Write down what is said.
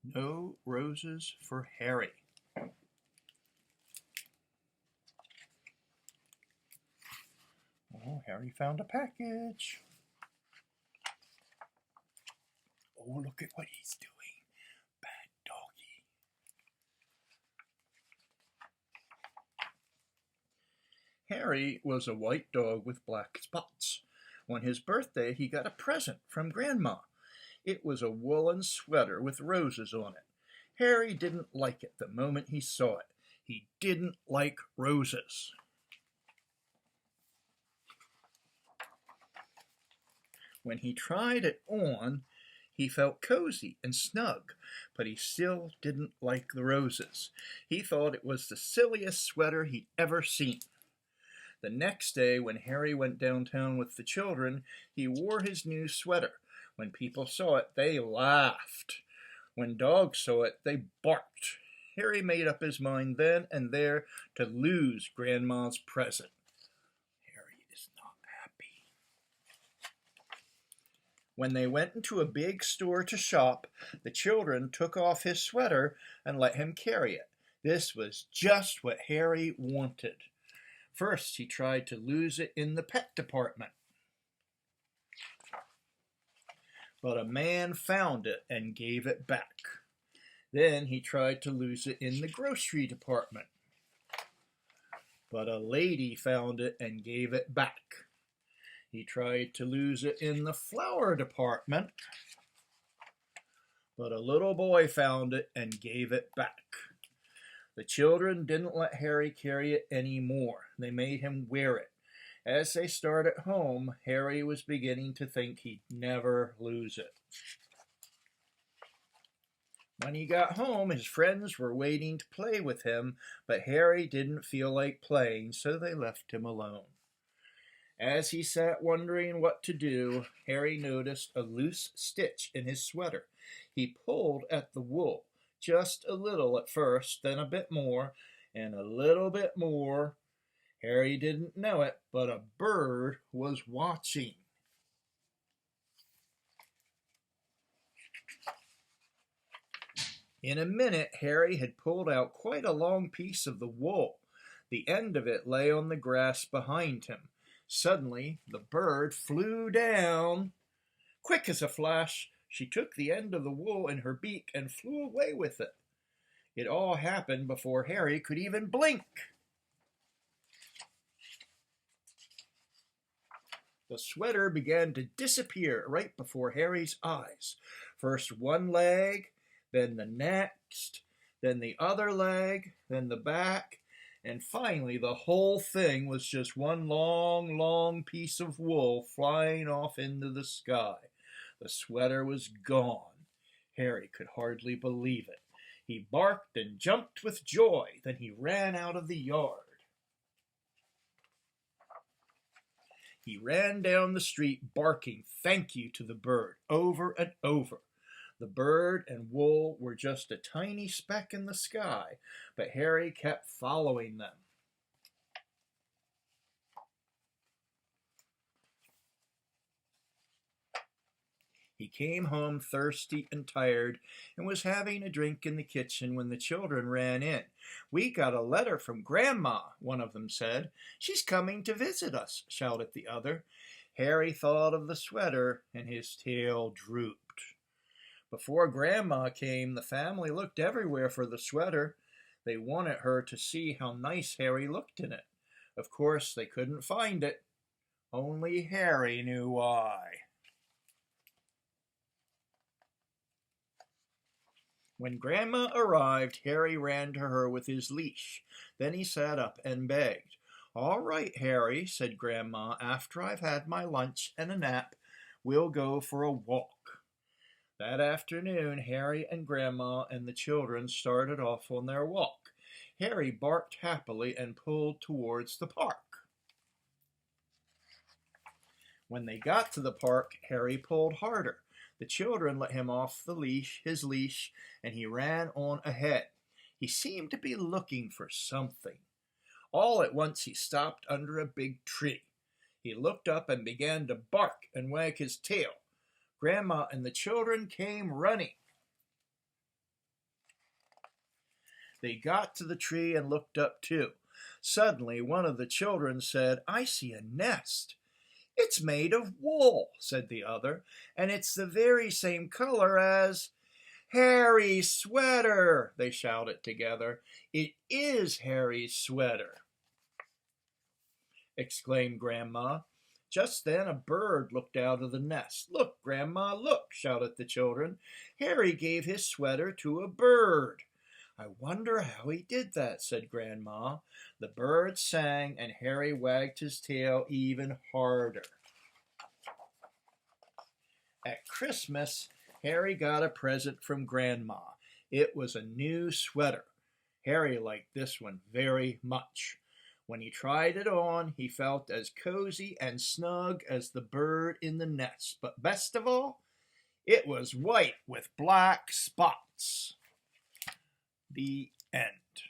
No roses for Harry. Oh, Harry found a package. Oh, look at what he's doing. Bad doggy. Harry was a white dog with black spots. On his birthday, he got a present from Grandma. It was a woolen sweater with roses on it. Harry didn't like it the moment he saw it. He didn't like roses. When he tried it on, he felt cozy and snug, but he still didn't like the roses. He thought it was the silliest sweater he'd ever seen. The next day, when Harry went downtown with the children, he wore his new sweater. When people saw it, they laughed. When dogs saw it, they barked. Harry made up his mind then and there to lose Grandma's present. Harry is not happy. When they went into a big store to shop, the children took off his sweater and let him carry it. This was just what Harry wanted. First, he tried to lose it in the pet department. But a man found it and gave it back. Then he tried to lose it in the grocery department. But a lady found it and gave it back. He tried to lose it in the flower department. But a little boy found it and gave it back. The children didn't let Harry carry it anymore. They made him wear it. As they started home, Harry was beginning to think he'd never lose it. When he got home, his friends were waiting to play with him, but Harry didn't feel like playing, so they left him alone. As he sat wondering what to do, Harry noticed a loose stitch in his sweater. He pulled at the wool, just a little at first, then a bit more, and a little bit more. Harry didn't know it, but a bird was watching. In a minute, Harry had pulled out quite a long piece of the wool. The end of it lay on the grass behind him. Suddenly, the bird flew down. Quick as a flash, she took the end of the wool in her beak and flew away with it. It all happened before Harry could even blink. The sweater began to disappear right before Harry's eyes. First one leg, then the next, then the other leg, then the back, and finally the whole thing was just one long, long piece of wool flying off into the sky. The sweater was gone. Harry could hardly believe it. He barked and jumped with joy. Then he ran out of the yard. He ran down the street barking thank you to the bird over and over. The bird and wool were just a tiny speck in the sky, but Harry kept following them. He came home thirsty and tired and was having a drink in the kitchen when the children ran in. "We got a letter from Grandma," one of them said. "She's coming to visit us," shouted the other. Harry thought of the sweater and his tail drooped. Before Grandma came, the family looked everywhere for the sweater. They wanted her to see how nice Harry looked in it. Of course, they couldn't find it. Only Harry knew why. When Grandma arrived, Harry ran to her with his leash. Then he sat up and begged. "All right, Harry," said Grandma, "after I've had my lunch and a nap, we'll go for a walk." That afternoon, Harry and Grandma and the children started off on their walk. Harry barked happily and pulled towards the park. When they got to the park, Harry pulled harder. The children let him off his leash, and he ran on ahead. He seemed to be looking for something. All at once he stopped under a big tree. He looked up and began to bark and wag his tail. Grandma and the children came running. They got to the tree and looked up too. Suddenly, one of the children said, "I see a nest." "It's made of wool," said the other, "and it's the very same color as—" "Harry's sweater!" they shouted together. "It is Harry's sweater!" exclaimed Grandma. Just then a bird looked out of the nest. "Look, Grandma, look!" shouted the children. "Harry gave his sweater to a bird." "I wonder how he did that," said Grandma. The bird sang, and Harry wagged his tail even harder. At Christmas, Harry got a present from Grandma. It was a new sweater. Harry liked this one very much. When he tried it on, he felt as cozy and snug as the bird in the nest. But best of all, it was white with black spots. The end.